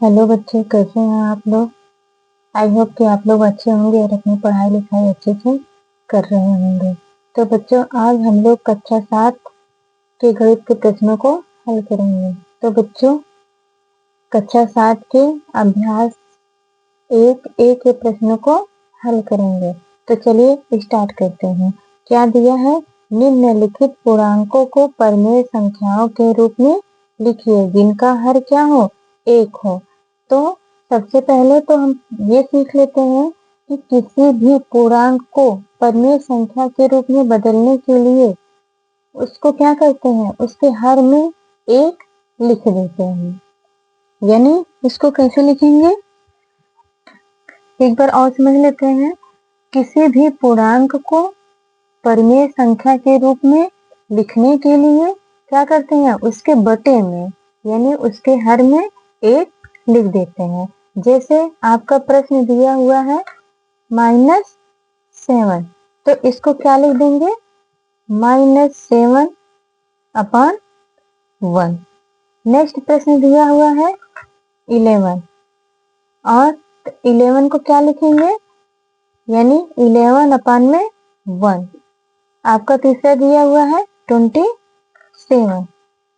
Hello बच्चे, कैसे हैं आप लोग। आई होप कि आप लोग अच्छे होंगे और अपनी पढ़ाई लिखाई अच्छे से कर रहे होंगे। तो बच्चों, आज हम लोग कक्षा 7 के गणित के प्रश्नों को हल करेंगे। तो बच्चों, कक्षा 7 के अभ्यास 1A के प्रश्नों को हल करेंगे। तो चलिए स्टार्ट करते हैं। क्या दिया है? निम्नलिखित पूर्णांकों को परिमेय संख्याओं के रूप में लिखिए जिनका हर क्या हो, 1 हो। तो सबसे पहले तो हम ये सीख लेते हैं कि किसी भी पूर्णांक को परिमेय संख्या के रूप में बदलने के लिए उसको क्या करते हैं, उसके हर में 1 लिख देते हैं। यानी इसको कैसे लिखेंगे, एक बार और समझ लेते हैं। किसी भी पूर्णांक को परिमेय संख्या के रूप में लिखने के लिए क्या करते हैं, उसके बटे में यानी उसके हर में 1 लिख देते हैं। जैसे आपका प्रश्न दिया हुआ है -7, तो इसको क्या लिख देंगे, -7/1। नेक्स्ट प्रश्न दिया हुआ है 11, और 11 को क्या लिखेंगे, यानी 11/1। आपका तीसरा दिया हुआ है 27,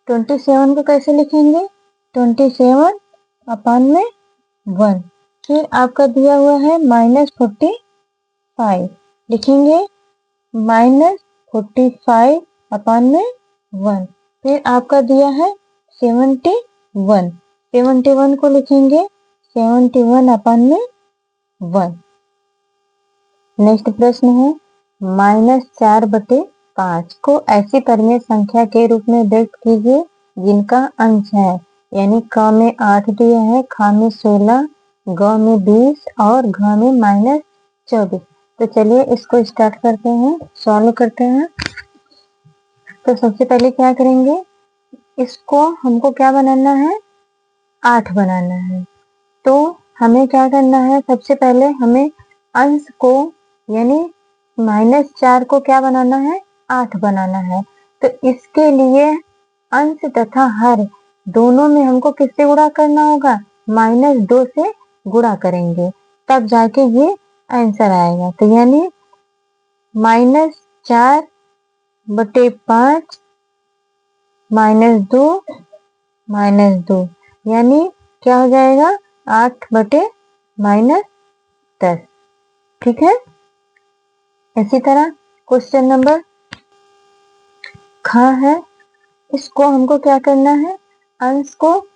27 को कैसे लिखेंगे, 27/1। फिर आपका दिया हुआ है -45, लिखेंगे -45/1। फिर आपका दिया है 71, 71 को लिखेंगे 71/1। नेक्स्ट प्रश्न है -4/5 को ऐसी परिमेय संख्या के रूप में व्यक्त कीजिए जिनका अंश है, यानी क में 8 दिया है, ख में 16, ग में 20 और घ में -24। तो चलिए इसको स्टार्ट करते हैं, सॉल्व करते हैं। तो सबसे पहले क्या करेंगे, इसको हमको क्या बनाना है, 8 बनाना है। तो हमें क्या करना है, सबसे पहले हमें अंश को यानी -4 को क्या बनाना है, 8 बनाना है। तो इसके लिए अंश तथा हर दोनों में हमको किससे गुणा करना होगा, -2 से गुणा करेंगे, तब जाके ये आंसर आएगा। तो यानी -4/5 -2 यानी क्या हो जाएगा, 8/-10। ठीक है। इसी तरह क्वेश्चन नंबर ख है, इसको हमको क्या करना है, अंश को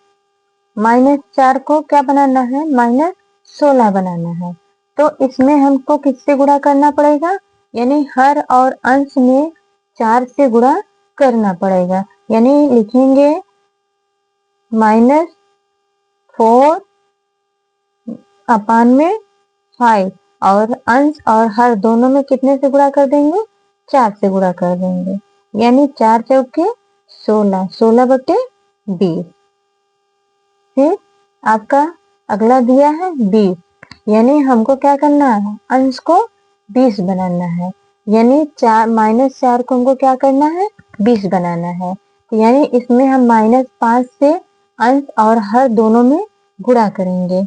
-4 को क्या बनाना है, -16 बनाना है। तो इसमें हमको किससे गुणा करना पड़ेगा, यानी हर और अंश में 4 से गुणा करना पड़ेगा। यानी लिखेंगे -4/5 और अंश और हर दोनों में कितने से गुणा कर देंगे, 4 से गुणा कर देंगे। यानी 4 चौके 16, 16/20। फिर आपका अगला दिया है 20, यानी हमको क्या करना है, अंश को 20 बनाना है। यानी -4 को हमको क्या करना है, 20 बनाना है। तो यानी इसमें हम -5 से अंश और हर दोनों में गुणा करेंगे,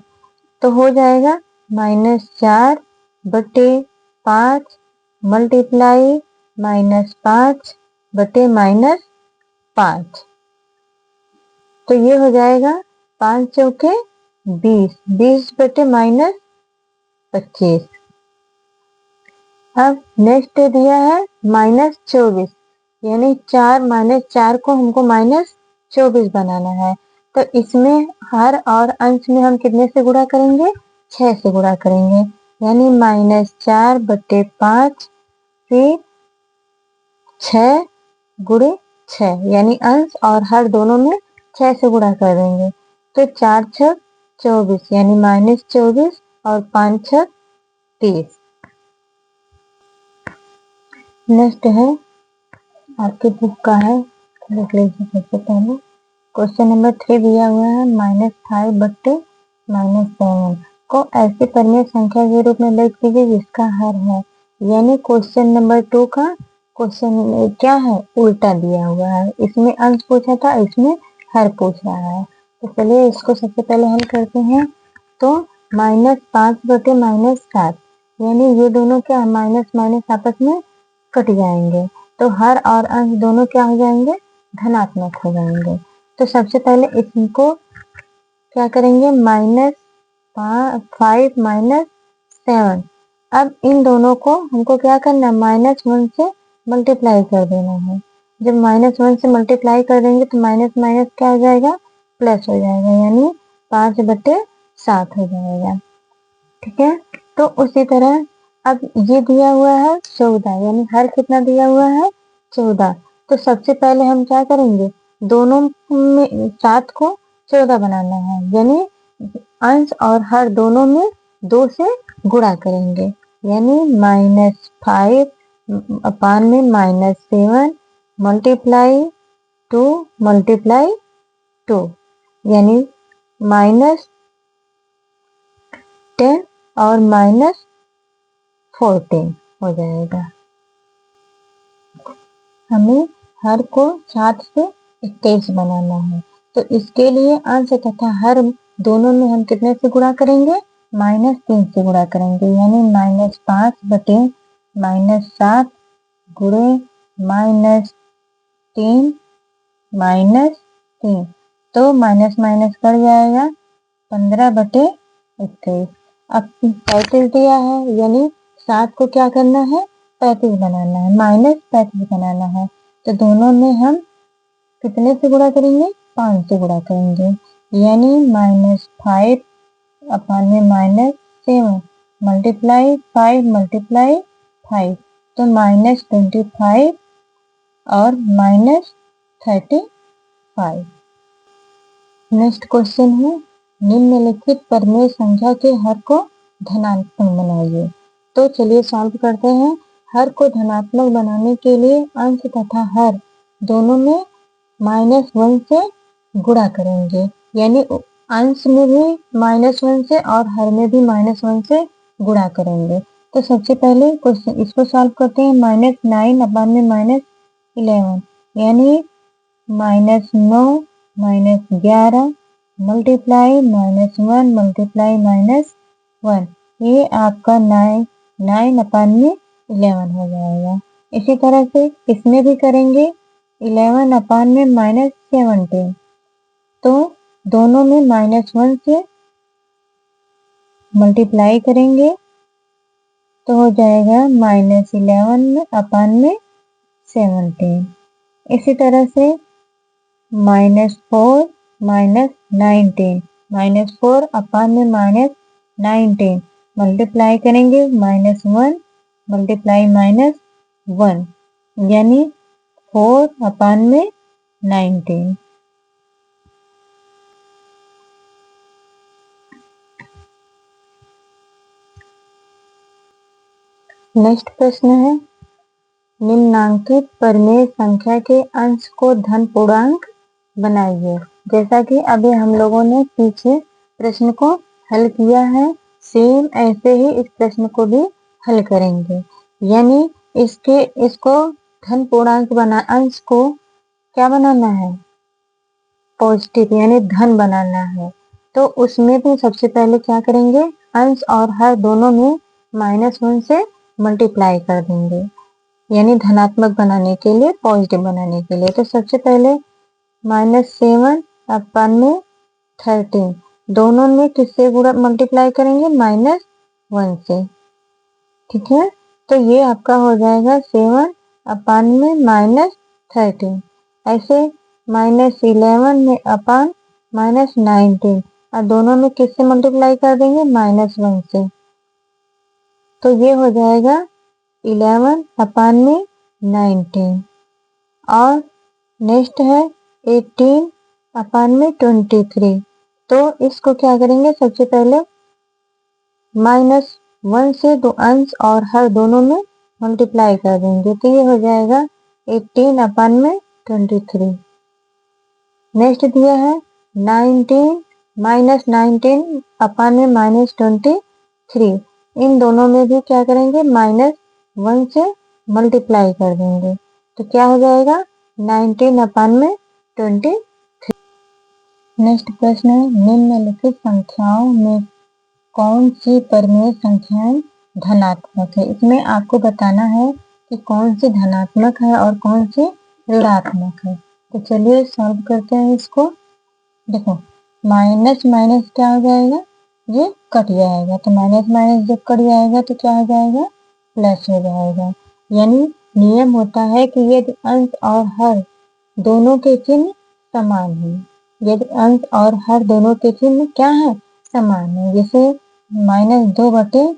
तो हो जाएगा -4/5 मल्टीप्लाई -5/-5। तो ये हो जाएगा 5 चौके 20, 20/-25। अब नेक्स्ट दिया है -24, यानी 4 को हमको -24 बनाना है। तो इसमें हर और अंश में हम कितने से गुणा करेंगे, 6 से गुणा करेंगे। यानी -4/5 फिर 6 गुणे 6, यानी अंश और हर दोनों में 6 से गुणा कर देंगे। तो 4 6 24, यानी -24 और 5 6 30। नेक्स्ट है आपके बुक का है, देख लीजिए। सबसे पहले क्वेश्चन नंबर 3 दिया हुआ है -5/-7 को ऐसी परिमेय संख्या के रूप में व्यक्त कीजिए जिसका हर है। यानी क्वेश्चन नंबर 2 का क्वेश्चन क्या है, उल्टा दिया हुआ है। इसमें अंश पूछा था, इसमें हर पूछ रहा है। तो चलिए इसको सबसे पहले हल करते हैं। तो -5/-7, यानी ये दोनों क्या माइनस माइनस आपस में कट जाएंगे, तो हर और अंश दोनों क्या हो जाएंगे, धनात्मक हो जाएंगे। तो सबसे पहले इसको क्या करेंगे, -5 अब इन दोनों को हमको क्या करना है, -1 से मल्टीप्लाई कर देना है। जब -1 से मल्टीप्लाई कर देंगे तो माइनस माइनस क्या हो जाएगा, प्लस हो जाएगा, यानी 5/7 हो जाएगा। ठीक है, तो उसी तरह अब ये दिया हुआ है 14, यानी हर कितना दिया हुआ है, 14। तो सबसे पहले हम क्या करेंगे, दोनों में 7 को 14 बनाना है, यानी अंश और हर दोनों में 2 से गुणा करेंगे, यानी -5/-7 मल्टीप्लाई 2 यानी -10 और -14 हो जाएगा। हमें हर को 7 से 21 बनाना है, तो इसके लिए अंश तथा हर दोनों में हम कितने से गुणा करेंगे, -3 से गुणा करेंगे, यानी -5/-7 गुणे -3 तो माइनस माइनस कट जाएगा, 15/21। अब 35 दिया है, यानी 7 को क्या करना है, 35 बनाना है, -35 बनाना है। तो दोनों में हम कितने से गुणा करेंगे, 5 से गुणा करेंगे, यानी -5/-7 मल्टीप्लाई 5 मल्टीप्लाई 5, तो -25 और -35। नेक्स्ट क्वेश्चन है, निम्नलिखित परिमेय संख्या के हर को धनात्मक बनाइए। तो चलिए सॉल्व करते हैं। हर को धनात्मक बनाने के लिए अंश तथा हर दोनों में -1 से गुणा करेंगे, यानी अंश में भी -1 से और हर में भी -1 से गुणा करेंगे। तो सबसे पहले क्वेश्चन इसको सॉल्व करते हैं। -9/-11 यानी -9 -11 मल्टीप्लाई -1 मल्टीप्लाई -1, ये आपका 9/11 हो जाएगा। इसी तरह से इसमें भी करेंगे 11/-17, तो दोनों में -1 से मल्टीप्लाई करेंगे तो हो जाएगा -11/17। इसी तरह से -4 -19 -4/-19 मल्टीप्लाई करेंगे -1 मल्टीप्लाई -1, यानी 4/19। नेक्स्ट प्रश्न है, निम्नांकित परिमेय संख्या के अंश को धन पूर्णांक बनाइए। जैसा कि अभी हम लोगों ने पीछे प्रश्न को हल किया है, सेम ऐसे ही इस प्रश्न को भी हल करेंगे, यानी इसको धन पूर्णांक अंश को क्या बनाना है, पॉजिटिव यानी धन बनाना है। तो उसमें भी सबसे पहले क्या करेंगे, अंश और हर दोनों में -1 से मल्टीप्लाई कर देंगे, यानी धनात्मक बनाने के लिए, पॉजिटिव बनाने के लिए। तो सबसे पहले -7/-13 दोनों में किससे गुणा मल्टीप्लाई करेंगे, -1 से। ठीक है, तो ये आपका हो जाएगा 7/-13। ऐसे -11/-19 और दोनों में किससे मल्टीप्लाई कर देंगे, -1 से, तो ये हो जाएगा 11/19। और नेक्स्ट है 18/23, तो इसको क्या करेंगे, सबसे पहले -1 से दो अंश और हर दोनों में मल्टीप्लाई कर देंगे, तो ये हो जाएगा 18/23। नेक्स्ट दिया है 19 -19/-23, इन दोनों में भी क्या करेंगे, -1 से मल्टीप्लाई कर देंगे, तो क्या हो जाएगा 19/23। नेक्स्ट प्रश्न है, निम्नलिखित संख्याओं में कौन सी परिमेय संख्याएं धनात्मक है। इसमें आपको बताना है कि कौन सी धनात्मक है और कौन सी ऋणात्मक है। तो चलिए सॉल्व करते हैं इसको। देखो माइनस माइनस क्या हो जाएगा, ये कट जाएगा, तो माइनस माइनस जब कट जाएगा तो क्या हो जाएगा, प्लस हो जाएगा। यानी नियम होता है कि यदि अंश और हर दोनों के चिन्ह समान है, यदि अंश और हर दोनों के चिन्ह क्या है, समान है। जैसे -2/-3,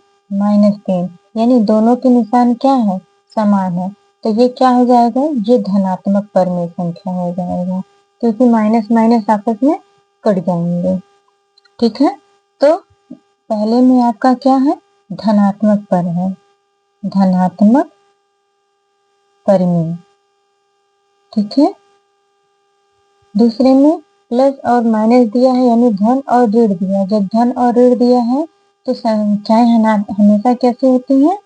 यानी दोनों के निशान क्या है, समान है, तो ये क्या हो जाएगा, ये धनात्मक परिमेय संख्या हो जाएगा, क्योंकि माइनस माइनस आपस में कट जाएंगे। ठीक है, तो पहले में आपका क्या है, धनात्मक पर है, धनात्मक परिमेय। ठीक है, दूसरे में प्लस और माइनस दिया है, यानी धन और ऋण दिया है। जब धन और ऋण दिया है तो संख्याएं हमेशा कैसी होती हैं,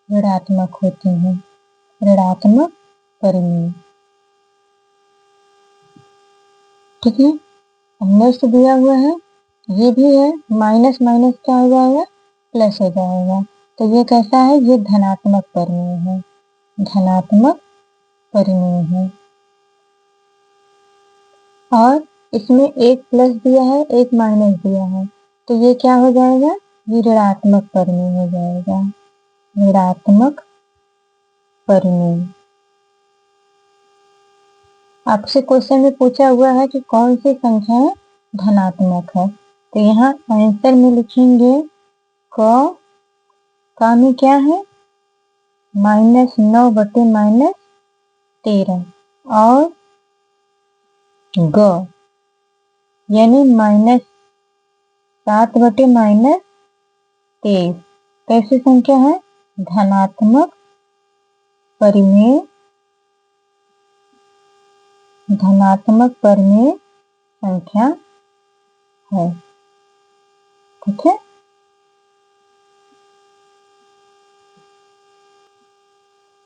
ऋणात्मक होती हैं, ऋणात्मक परिमेय। ठीक है, नेक्स्ट दिया हुआ है, ये भी है, माइनस माइनस क्या हो जाएगा, प्लस हो जाएगा, तो ये कैसा है, ये धनात्मक परिमेय है, धनात्मक परिमेय है। और इसमें एक प्लस दिया है, एक माइनस दिया है, तो ये क्या हो जाएगा, ये ऋणात्मक परिमेय हो जाएगा, ऋणात्मक परिमेय। आपसे क्वेश्चन में पूछा हुआ है कि कौन सी संख्याएं धनात्मक है, तो यहाँ आंसर में लिखेंगे का में क्या है, -9/-13 और ग यानी -7/-23 कैसी संख्या है, धनात्मक परिमेय, धनात्मक परिमेय संख्या है। ठीक है,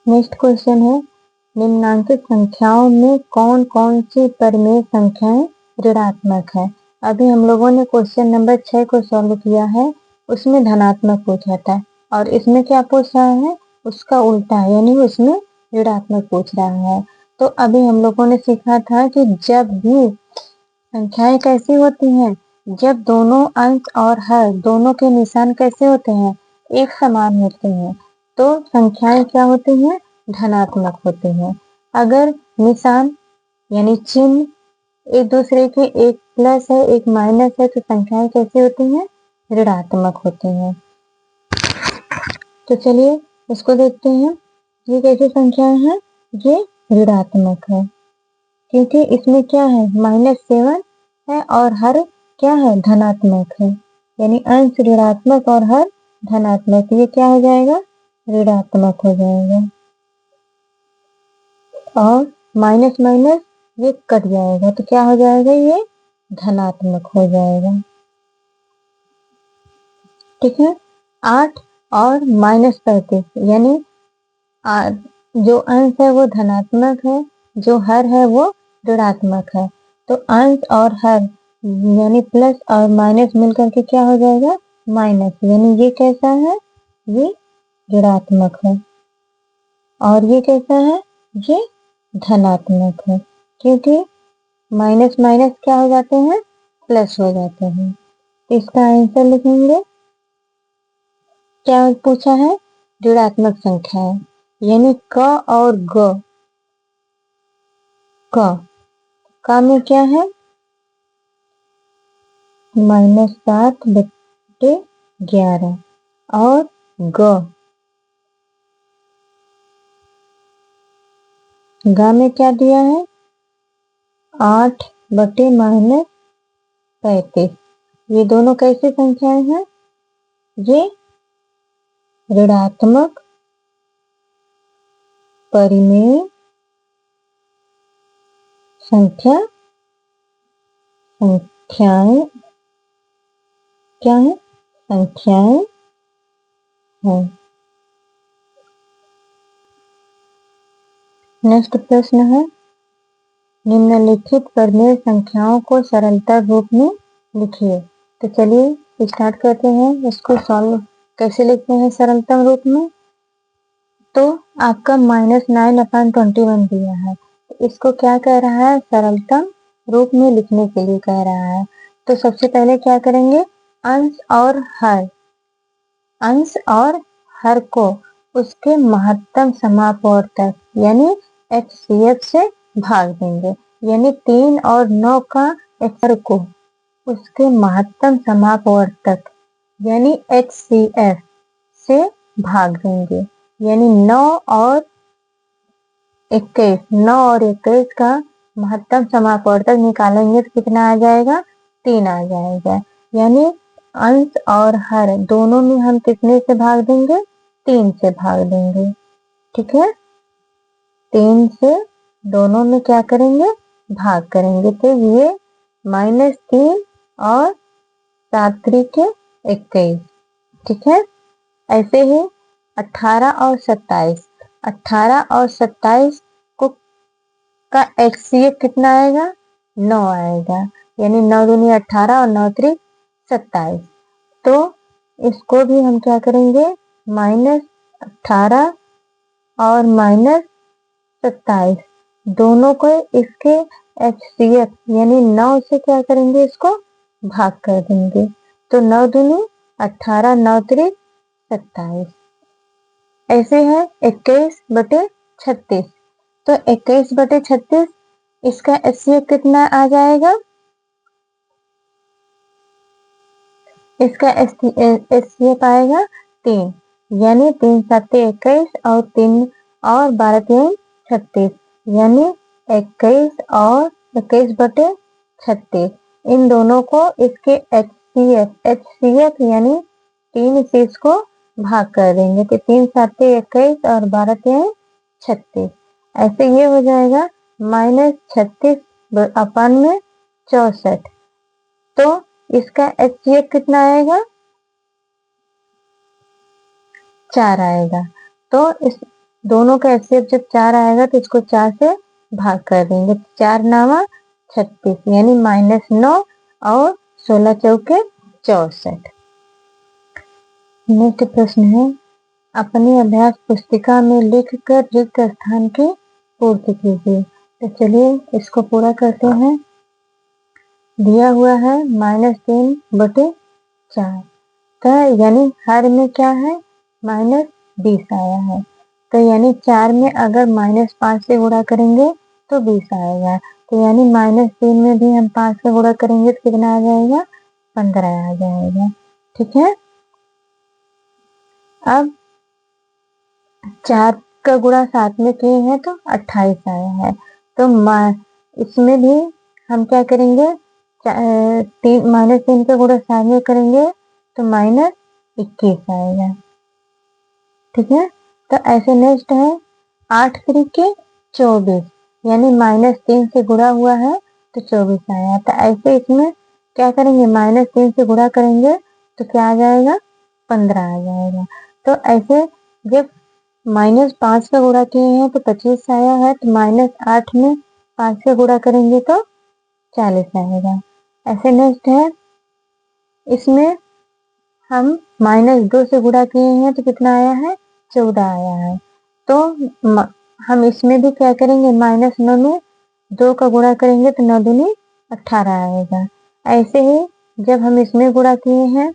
नेक्स्ट क्वेश्चन है, निम्नांकित संख्याओं में कौन कौन सी परिमेय संख्याएं ऋणात्मक है। अभी हम लोगों ने क्वेश्चन नंबर 6 को सॉल्व किया है, उसमें धनात्मक पूछा था, और इसमें क्या पूछ रहा है, उसका उल्टा, यानी उसमें ऋणात्मक पूछ रहा है। तो अभी हम लोगों ने सीखा था कि जब भी संख्याएं कैसी होती हैं, जब दोनों अंश और हर दोनों के निशान कैसे होते हैं, एक समान होते हैं, तो संख्याएं क्या होती हैं, धनात्मक होते हैं। अगर निशान यानी चिन्ह एक दूसरे के, एक प्लस है एक माइनस है, तो संख्याएं कैसी होती हैं, ऋणात्मक होती हैं। तो चलिए इसको देखते हैं, ये कैसी संख्याएं हैं, ये ऋणात्मक है, क्योंकि इसमें क्या है, -7 है और हर क्या है, धनात्मक है, यानी अंश ऋणात्मक और हर धनात्मक, ये क्या हो जाएगा, ऋणात्मक हो जाएगा। और माइनस माइनस ये कट जाएगा, तो क्या हो जाएगा, ये धनात्मक हो जाएगा। ठीक है, 8 और -35 यानी जो अंश है वो धनात्मक है, जो हर है वो ऋणात्मक है, तो अंश और हर यानी प्लस और माइनस मिलकर के क्या हो जाएगा, माइनस, यानी ये कैसा है, ये ऋणात्मक है, और ये कैसा है, ये धनात्मक है, क्योंकि माइनस माइनस क्या हो जाते हैं, प्लस हो जाते हैं। इसका आंसर लिखेंगे, क्या पूछा है, ऋणात्मक संख्या है, यानी क और ग, का में क्या है, -7/11 और गा में क्या दिया है, 8/-35, ये दोनों कैसी संख्याएं हैं, ये ऋणात्मक परिमेय संख्याएं क्या है, संख्याएं हैं। नेक्स्ट प्रश्न है, निम्नलिखित परिमेय संख्याओं को सरलता रूप में लिखिए। तो चलिए स्टार्ट करते हैं। इसको सॉल्व कैसे लिखते हैं सरलतम रूप में। तो आपका -9/21 दिया है, तो इसको क्या कह रहा है, सरलतम रूप में लिखने के लिए कह रहा है। तो सबसे पहले क्या करेंगे, अंश और हर को उसके महत्तम समापवर्तक यानी HCF से भाग देंगे। यानी 3 और 9 का हर को उसके महत्तम समापवर्तक यानी HCF से भाग देंगे। यानी 9 और 21 का महत्तम समापवर्तक निकालेंगे तो कितना आ जाएगा, 3 आ जाएगा। यानी अंश और हर दोनों में हम कितने से भाग देंगे, 3 से भाग देंगे। ठीक है, 3 से दोनों में क्या करेंगे, भाग करेंगे। तो ये -3 और 7×3 = 21। ठीक है, ऐसे ही 18 और 27 को का HCF कितना आएगा, 9 आएगा। यानी 9×2 = 18 और 9×3 = 27। तो इसको भी हम क्या करेंगे, -18 और -27 दोनों को इसके HCF यानी 9 से क्या करेंगे, इसको भाग कर देंगे। तो 9×2 = 18, 9×3 = 27। ऐसे है 21/36। तो 21/36 इसका HCF कितना आ जाएगा, इसका HCF आएगा 3। यानी 3×7 = 21 और 3 और 12×3 = 36। यानी 21 और 21/36 इन दोनों को इसके HCF यानी 3 से इसको भाग कर देंगे। तो 3×7 = 21 और 12×3 = 36। ऐसे ये हो जाएगा -36/64। तो इसका HCF कितना आएगा, 4 आएगा। तो इस दोनों का HCF जब 4 आएगा तो इसको 4 से भाग कर देंगे। 4×9 = 36 यानी -9 और 16×4 = 64। नेक्स्ट प्रश्न है, अपनी अभ्यास पुस्तिका में लिखकर रिक्त स्थान की पूर्ति कीजिए। तो चलिए इसको पूरा करते हैं। दिया हुआ है -3/4 का, यानी हर में क्या है, -20 आया है। तो यानी 4 में अगर -5 से गुणा करेंगे तो 20 आएगा। तो यानी -3 में भी हम 5 से गुणा करेंगे तो कितना आ जाएगा, 15 आ जाएगा। ठीक है, अब 4 का गुणा 7 में किए हैं तो 28 आया है। तो इसमें भी हम क्या करेंगे, -3 का गुणा 7 में करेंगे तो -21 आएगा। ठीक है, तो ऐसे नेक्स्ट है 8×3 = 24। यानी -3 से गुणा हुआ है तो 24 आया। तो ऐसे इसमें क्या करेंगे, -3 से गुणा करेंगे तो क्या आ जाएगा, 15 आ जाएगा। तो ऐसे जब -5 का गुणा किए हैं तो 25 आया है। तो -8 में 5 से गुणा करेंगे तो 40 आएगा। ऐसे नेक्स्ट है, इसमें हम -2 से गुणा किए हैं तो कितना आया है, 14 आया है। तो हम इसमें भी क्या करेंगे, -9 में 2 का गुणा करेंगे तो 9×2 = 18 आएगा। ऐसे ही जब हम इसमें गुणा किए हैं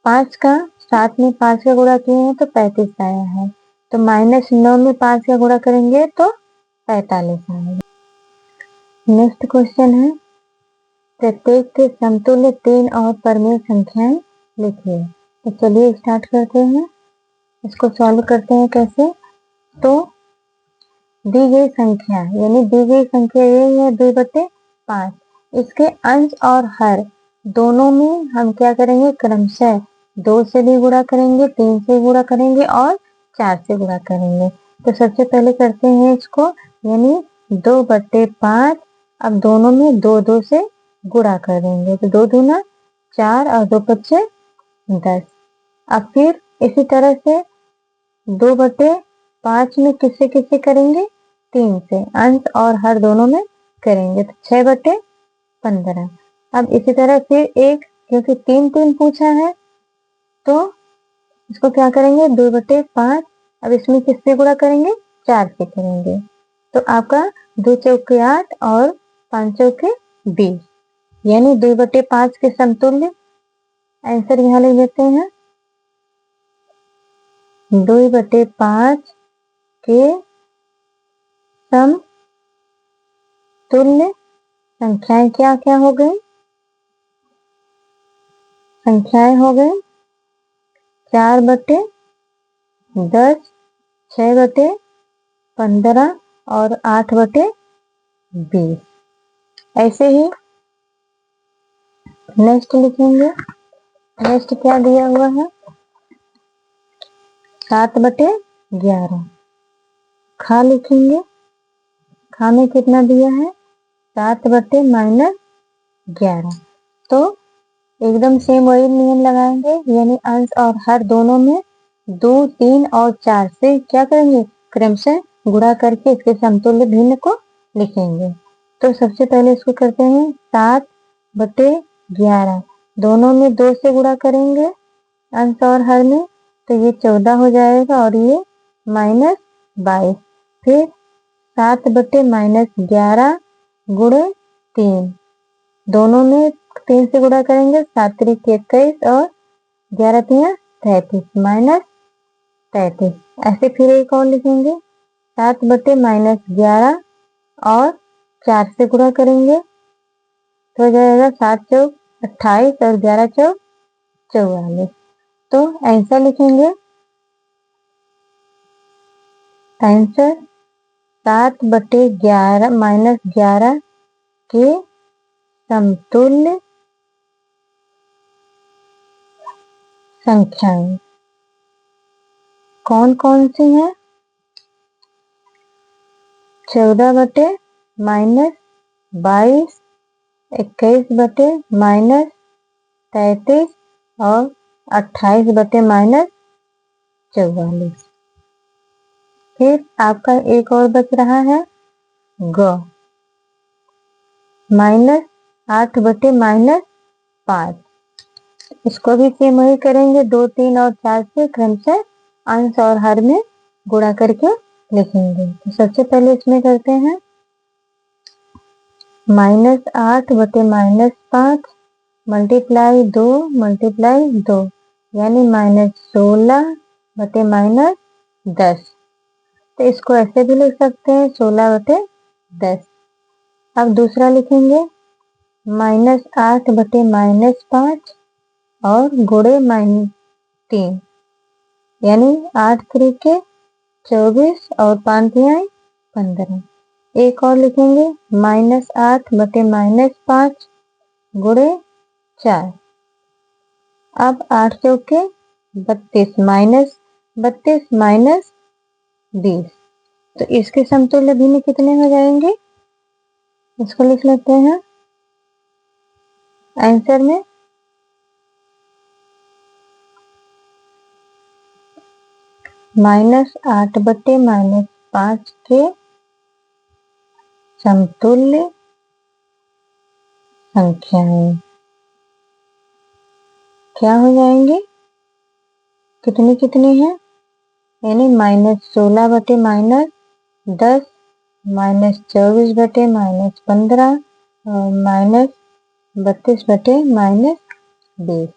5 का, 7 में 5 का गुणा किए हैं तो 35 आया है। तो -9 में 5 का गुणा करेंगे तो 45 आएगा। नेक्स्ट क्वेश्चन है, प्रत्येक के समतुल्य 3 और परिमेय संख्याएं लिखिए। तो चलिए स्टार्ट करते हैं। इसको सॉल्व करते हैं कैसे। तो दी गई संख्या यानी दी गई संख्या यही है 2/5। इसके अंश और हर दोनों में हम क्या करेंगे, क्रमशः 2 से भी गुणा करेंगे, 3 से गुणा करेंगे और 4 से गुणा करेंगे। तो सबसे पहले करते हैं इसको, यानी 2/5। अब दोनों में 2 से गुणा करेंगे तो 2×2 = 4 और 2×5 = 10। अब फिर इसी तरह से 2/5 में किससे किससे करेंगे, 3 से, अंश और हर दोनों में करेंगे तो 6/15। अब इसी तरह फिर एक, क्योंकि 3 पूछा है तो इसको क्या करेंगे, 2/5। अब इसमें किससे गुणा करेंगे, 4 से करेंगे। तो आपका 2 चौके 8 और 5 चौके 20, यानी 2/5 के समतुल्य आंसर यहाँ लिख देते हैं। 2/5 के समतुल्य संख्याएं क्या क्या हो गई, संख्याएं हो गई 4/10, 6/15 और 8/20। ऐसे ही नेक्स्ट लिखेंगे। नेक्स्ट क्या दिया हुआ है, 7/11। खा लिखेंगे, खा में कितना दिया है, 7/-11। तो एकदम सेम वही नियम लगाएंगे, यानी अंश और हर दोनों में 2, 3 और 4 से क्या करेंगे, क्रमशः गुणा करके इसके समतुल्य भिन्न को लिखेंगे। तो सबसे पहले इसको करते हैं 7/11, दोनों में 2 से गुणा करेंगे अंश और हर में, तो ये 14 हो जाएगा और ये -22। फिर 7/-11 गुणे 3, दोनों में 3 से गुणा करेंगे, 7 3 21 और 11 3 33, -33। ऐसे फिर एक और लिखेंगे, 7/-11 और 4 से गुणा करेंगे तो हो जाएगा 7 चौक 28 और 11 चौक 44। तो आंसर लिखेंगे, आंसर 7/11 -11 के समतुल्य संख्याएं कौन कौन सी हैं, 14/-22, 21/-33 और 28/-44। फिर आपका एक और बच रहा है ग, -8/-5। इसको भी सेम वही करेंगे, 2 3 और 4 से क्रमशः अंश और हर में गुणा करके लिखेंगे। तो सबसे पहले इसमें करते हैं -8/-5 मल्टीप्लाई 2 मल्टीप्लाई 2, यानी -16/-10। तो इसको ऐसे भी लिख सकते हैं 16/10। अब दूसरा लिखेंगे -8/-5 और गुणे -3, यानी 8 3 24 और 5 3 15। एक और लिखेंगे -8/-5 गुणे 4। अब 8 चौके 32, -32 -20। तो इसके समतुल्य भिन्न कितने हो जाएंगे, इसको लिख लेते हैं आंसर में। -8/-5 के समतुल्य संख्याएं क्या हो जाएंगे, कितनी कितनी है, यानी -16/-10, -24/-15 और -32/-20।